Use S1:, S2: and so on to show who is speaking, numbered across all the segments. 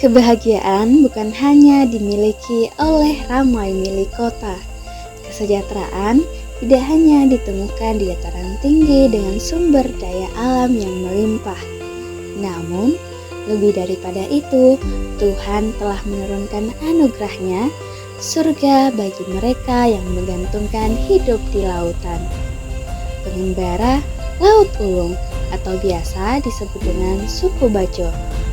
S1: Kebahagiaan bukan hanya dimiliki oleh ramai milik kota. Kesejahteraan tidak hanya ditemukan di dataran tinggi dengan sumber daya alam yang melimpah. Namun, lebih daripada itu, Tuhan telah menurunkan anugerah-Nya, surga bagi mereka yang menggantungkan hidup di lautan. Pengembara Laut Ulung atau biasa disebut dengan suku Bajo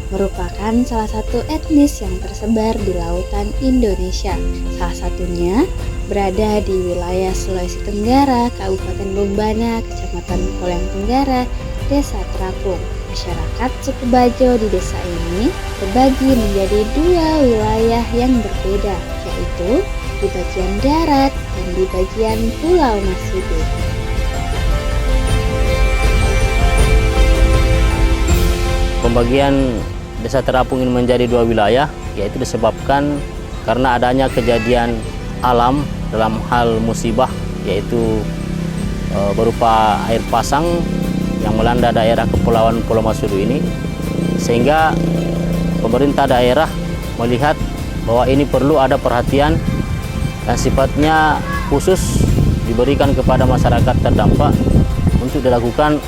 S1: merupakan salah satu etnis yang tersebar di lautan Indonesia. Salah satunya berada di wilayah Sulawesi Tenggara, Kabupaten Bombana, Kecamatan Poleng Tenggara, Desa Terapung. Masyarakat suku Bajo di desa ini terbagi menjadi dua wilayah yang berbeda, yaitu di bagian darat dan di bagian Pulau Masibu.
S2: Pembagian Desa Terapung ini menjadi dua wilayah, yaitu disebabkan karena adanya kejadian alam dalam hal musibah, yaitu berupa air pasang yang melanda daerah Kepulauan Pulau Masibu ini, sehingga pemerintah daerah melihat bahwa ini perlu ada perhatian dan sifatnya khusus diberikan kepada masyarakat terdampak untuk dilakukan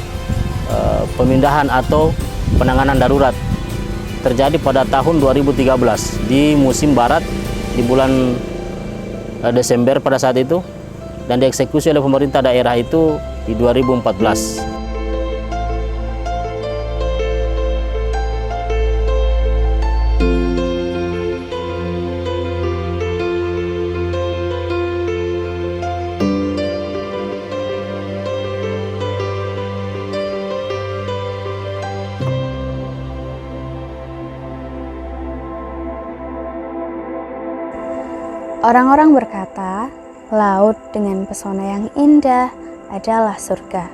S2: pemindahan atau penanganan darurat. Terjadi pada tahun 2013 di musim barat di bulan Desember pada saat itu, dan dieksekusi oleh pemerintah daerah itu di 2014.
S1: Orang-orang berkata, laut dengan pesona yang indah adalah surga.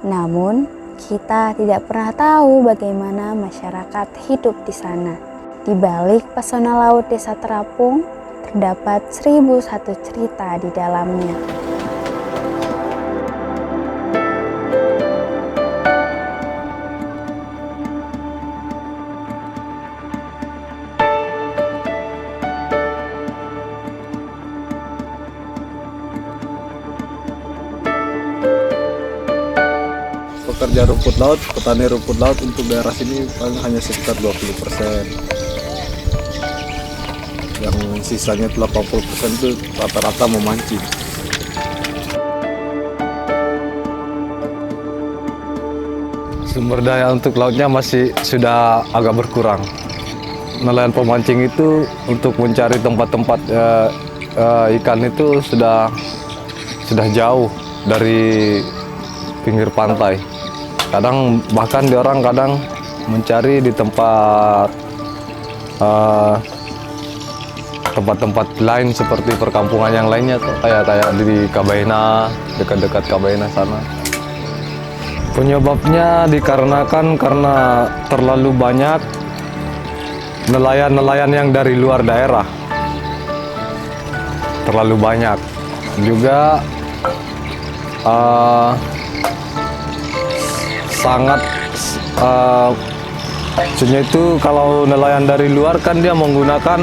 S1: Namun, kita tidak pernah tahu bagaimana masyarakat hidup di sana. Di balik pesona laut Desa Terapung, terdapat 1001 cerita di dalamnya.
S3: Pekerja rumput laut, petani rumput laut untuk daerah sini paling hanya sekitar 20%. Yang sisanya 80% itu rata-rata memancing.
S4: Sumber daya untuk lautnya masih sudah agak berkurang. Nelayan pemancing itu untuk mencari tempat-tempat ikan itu sudah jauh dari pinggir pantai. Kadang bahkan orang kadang mencari di tempat-tempat lain seperti perkampungan yang lainnya tuh, kayak di Kabaina, dekat-dekat Kabaina sana. Penyebabnya dikarenakan karena terlalu banyak nelayan-nelayan yang dari luar daerah. Terlalu banyak. Juga sangat maksudnya itu kalau nelayan dari luar kan dia menggunakan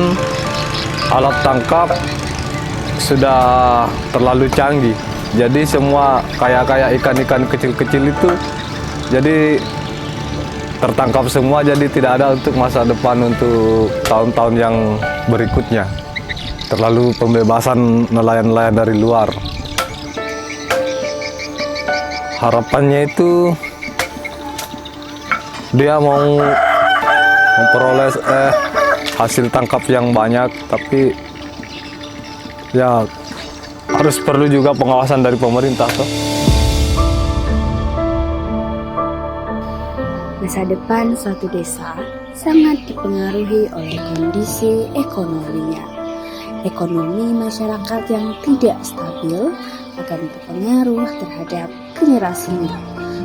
S4: alat tangkap sudah terlalu canggih. Jadi semua kayak ikan-ikan kecil-kecil itu jadi tertangkap semua, jadi tidak ada untuk masa depan untuk tahun-tahun yang berikutnya. Terlalu pembebasan nelayan-nelayan dari luar. Harapannya itu dia mau memperoleh hasil tangkap yang banyak, tapi ya harus perlu juga pengawasan dari pemerintah toh.
S1: Masa depan suatu desa sangat dipengaruhi oleh kondisi ekonominya. Ekonomi masyarakat yang tidak stabil akan berpengaruh terhadap generasinya.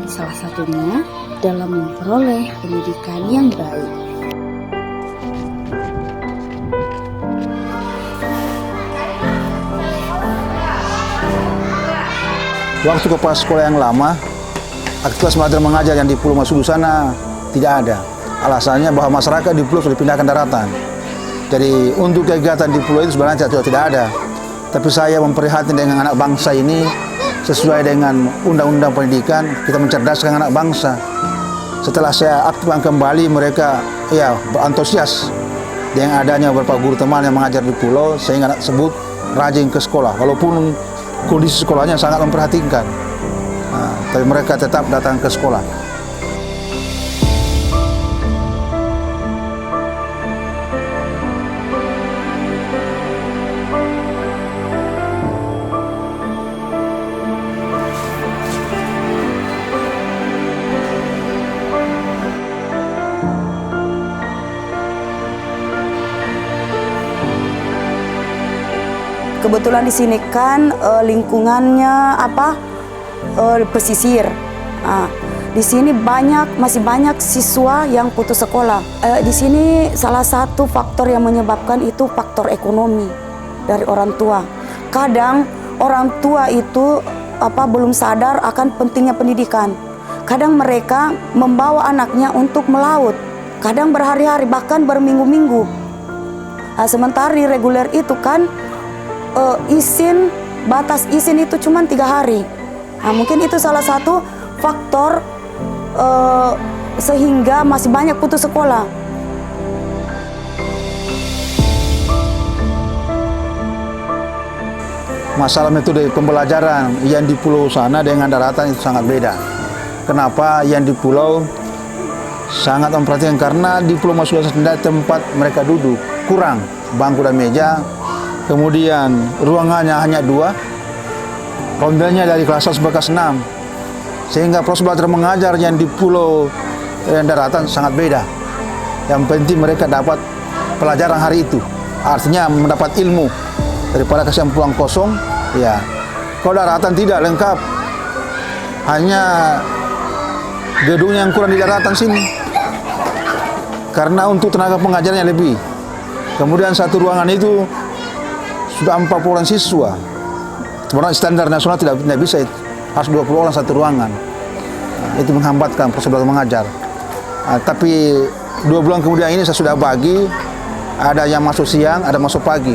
S1: Salah satunya dalam memperoleh pendidikan yang baik.
S5: Waktu kepala sekolah yang lama, aktivitas belajar mengajar yang di Pulau Masibu sana tidak ada. alasannya bahwa masyarakat di pulau sudah dipindahkan daratan. Jadi untuk kegiatan di pulau itu sebenarnya tidak ada. Tapi saya memprihatin dengan anak bangsa ini sesuai dengan undang-undang pendidikan, kita mencerdaskan anak bangsa. Setelah saya aktifkan kembali, mereka ya berantusias dengan adanya beberapa guru teman yang mengajar di pulau, sehingga anak tersebut rajin ke sekolah. Walaupun kondisi sekolahnya sangat memprihatinkan, tapi mereka tetap datang ke sekolah.
S6: Kebetulan di sini kan lingkungannya pesisir. Di sini masih banyak siswa yang putus sekolah. Di sini salah satu faktor yang menyebabkan itu faktor ekonomi dari orang tua. Kadang orang tua itu belum sadar akan pentingnya pendidikan. Kadang mereka membawa anaknya untuk melaut. Kadang berhari-hari, bahkan berminggu-minggu. Sementara di reguler itu kan batas izin itu cuma 3 hari. Mungkin itu salah satu faktor sehingga masih banyak putus sekolah.
S5: Masalah metode pembelajaran yang di pulau sana dengan daratan itu sangat beda. Kenapa yang di pulau sangat memperhatikan? Karena di pulau masuk sendiri tempat mereka duduk kurang, bangku dan meja. Kemudian ruangannya hanya 2, rondelnya dari kelas 1 sampai kelas 6, sehingga proses belajar mengajar yang di pulau daratan sangat beda. Yang penting mereka dapat pelajaran hari itu, artinya mendapat ilmu daripada kasihan pulang kosong. Ya, kalau daratan tidak lengkap, hanya gedung yang kurang di daratan sini, karena untuk tenaga pengajarnya lebih. Kemudian satu ruangan itu sudah 40 orang siswa. Sebenarnya standar nasional tidak bisa, harus 20 orang satu ruangan. Itu menghambatkan proses belajar mengajar. Tapi 2 bulan kemudian ini saya sudah bagi, ada yang masuk siang, ada masuk pagi,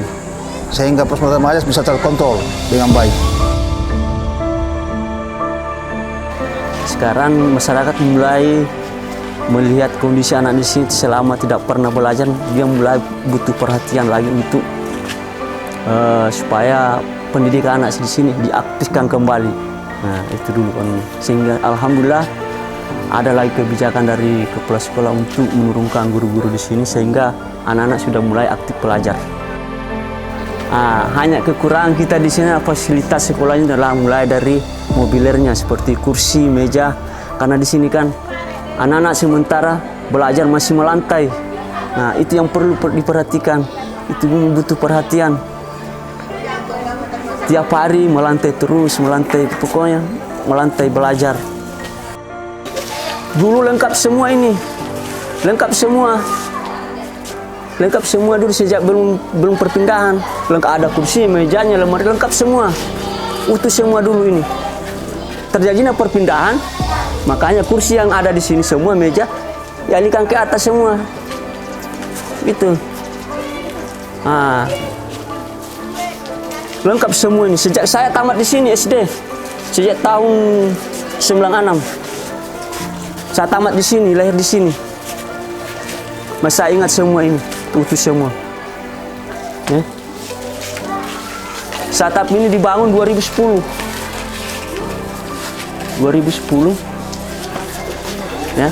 S5: sehingga proses belajar mengajar bisa terkontrol dengan baik.
S7: Sekarang masyarakat mulai melihat kondisi anak di sini selama tidak pernah belajar, dia mulai butuh perhatian lagi untuk supaya pendidikan anak di sini diaktifkan kembali. Nah, itu dulu kan. Sehingga alhamdulillah ada lagi kebijakan dari kepala sekolah untuk menurunkan guru-guru di sini, sehingga anak-anak sudah mulai aktif belajar. Hanya kekurangan kita di sini fasilitas sekolahnya adalah mulai dari mobilernya seperti kursi, meja. Karena di sini kan anak-anak sementara belajar masih melantai. Nah, itu yang perlu diperhatikan. Itu butuh perhatian. Tiap hari melantai terus, pokoknya melantai belajar. Dulu lengkap semua ini, lengkap semua dulu sejak belum perpindahan. Lengkap ada kursi, mejanya, lemari, lengkap semua, utuh semua dulu ini. Terjadinya perpindahan, makanya kursi yang ada di sini semua, meja dialihkan ke atas semua, gitu. Lengkap semua ini. Sejak saya tamat di sini SD, sejak tahun 96. Saya tamat di sini, lahir di sini. Masa ingat semua ini, utuh semua. Satap ini dibangun 2010. 2010. Ya.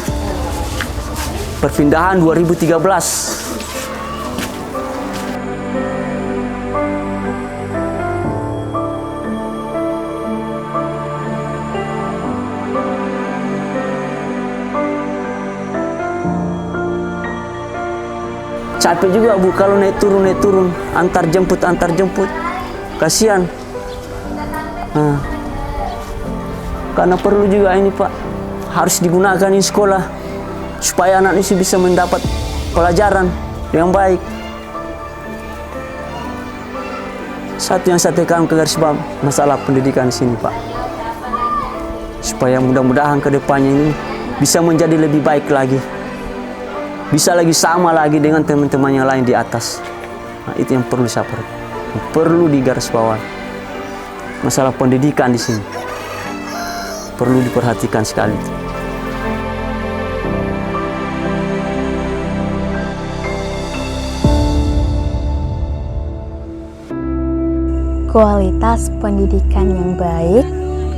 S7: Perpindahan 2013. Capek juga Bu kalau naik turun, antar jemput, kasihan. Karena perlu juga ini Pak, harus digunakan di sekolah supaya anak ini bisa mendapat pelajaran yang baik. Satu yang saya tekan ke garis bawah masalah pendidikan di sini Pak, supaya mudah-mudahan ke depannya ini bisa menjadi lebih baik lagi. bisa lagi sama lagi dengan teman-teman yang lain di atas. Nah, itu yang perlu perlu digarisbawahi. Masalah pendidikan di sini perlu diperhatikan sekali.
S1: Kualitas pendidikan yang baik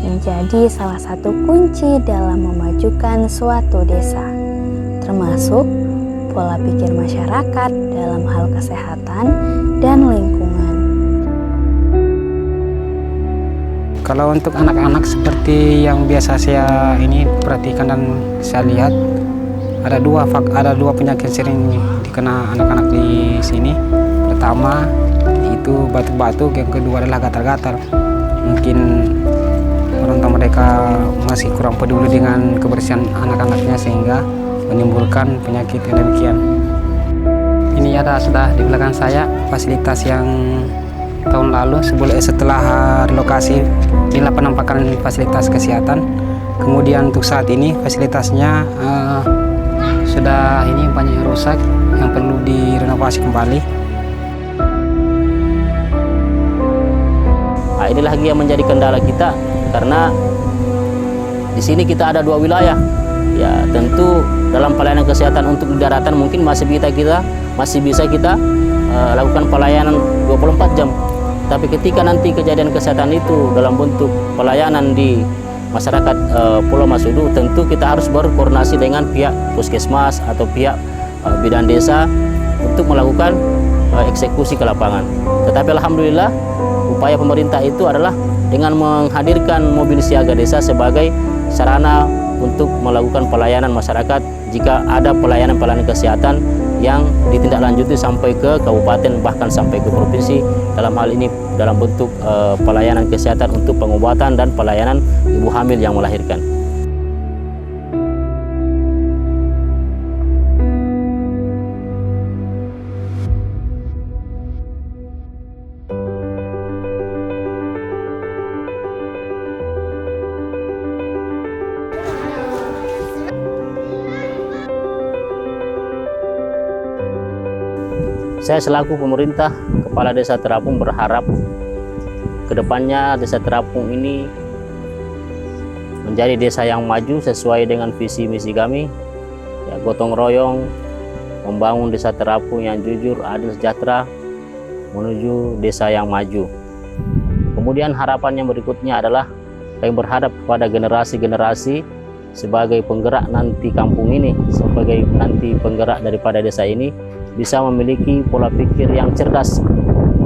S1: menjadi salah satu kunci dalam memajukan suatu desa, termasuk pola pikir masyarakat dalam hal kesehatan dan lingkungan.
S8: Kalau untuk anak-anak seperti yang biasa saya ini perhatikan dan saya lihat, ada dua penyakit sering dikena anak-anak di sini. Pertama itu batuk-batuk, yang kedua adalah gatal-gatal. Mungkin orang tua mereka masih kurang peduli dengan kebersihan anak-anaknya sehingga menimbulkan penyakit yang demikian. Ini sudah di belakang saya fasilitas yang tahun lalu setelah relokasi, inilah penampakan fasilitas kesehatan. Kemudian untuk saat ini fasilitasnya sudah banyak yang rusak yang perlu direnovasi kembali.
S2: Ini lagi yang menjadi kendala kita, karena di sini kita ada 2 wilayah. Ya, tentu dalam pelayanan kesehatan untuk di daratan mungkin masih bisa kita lakukan pelayanan 24 jam. Tapi ketika nanti kejadian kesehatan itu dalam bentuk pelayanan di masyarakat Pulau Masudu, tentu kita harus berkoordinasi dengan pihak puskesmas atau pihak bidan desa untuk melakukan eksekusi ke lapangan. Tetapi alhamdulillah upaya pemerintah itu adalah dengan menghadirkan mobil siaga desa sebagai sarana untuk melakukan pelayanan masyarakat jika ada pelayanan kesehatan yang ditindaklanjuti sampai ke kabupaten bahkan sampai ke provinsi, dalam hal ini dalam bentuk pelayanan kesehatan untuk pengobatan dan pelayanan ibu hamil yang melahirkan. Saya selaku pemerintah, Kepala Desa Terapung berharap kedepannya Desa Terapung ini menjadi desa yang maju sesuai dengan visi misi kami, ya, gotong royong membangun Desa Terapung yang jujur, adil, sejahtera menuju desa yang maju. Kemudian harapan yang berikutnya adalah kami berharap kepada generasi-generasi sebagai penggerak nanti kampung ini, sebagai nanti penggerak daripada desa ini, bisa memiliki pola pikir yang cerdas,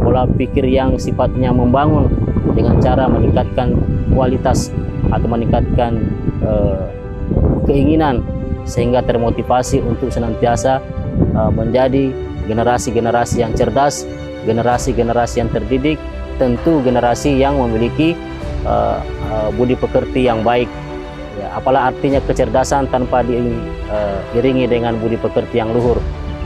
S2: pola pikir yang sifatnya membangun dengan cara meningkatkan kualitas atau meningkatkan keinginan sehingga termotivasi untuk senantiasa menjadi generasi-generasi yang cerdas, generasi-generasi yang terdidik, tentu generasi yang memiliki budi pekerti yang baik. Ya, apalah artinya kecerdasan tanpa diiringi dengan budi pekerti yang luhur.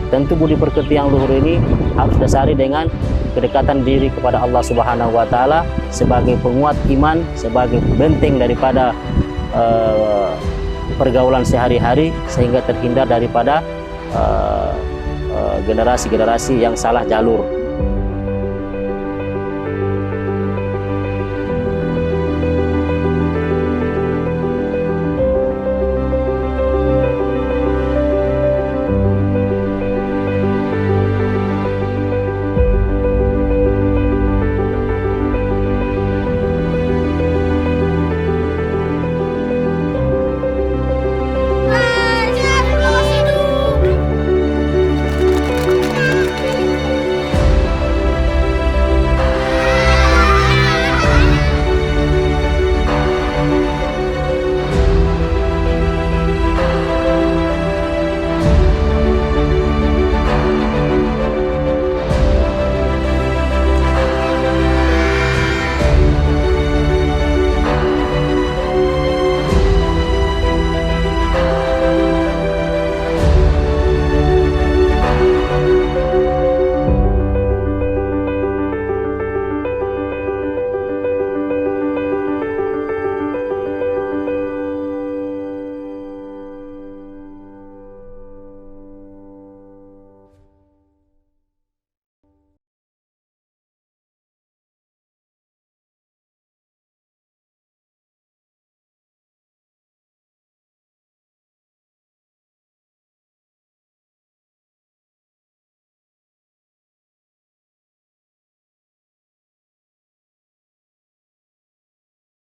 S2: Tentu budi pekerti yang luhur ini harus dasari dengan kedekatan diri kepada Allah Subhanahu wa Ta'ala sebagai penguat iman, sebagai benteng daripada pergaulan sehari-hari sehingga terhindar daripada generasi-generasi yang salah jalur.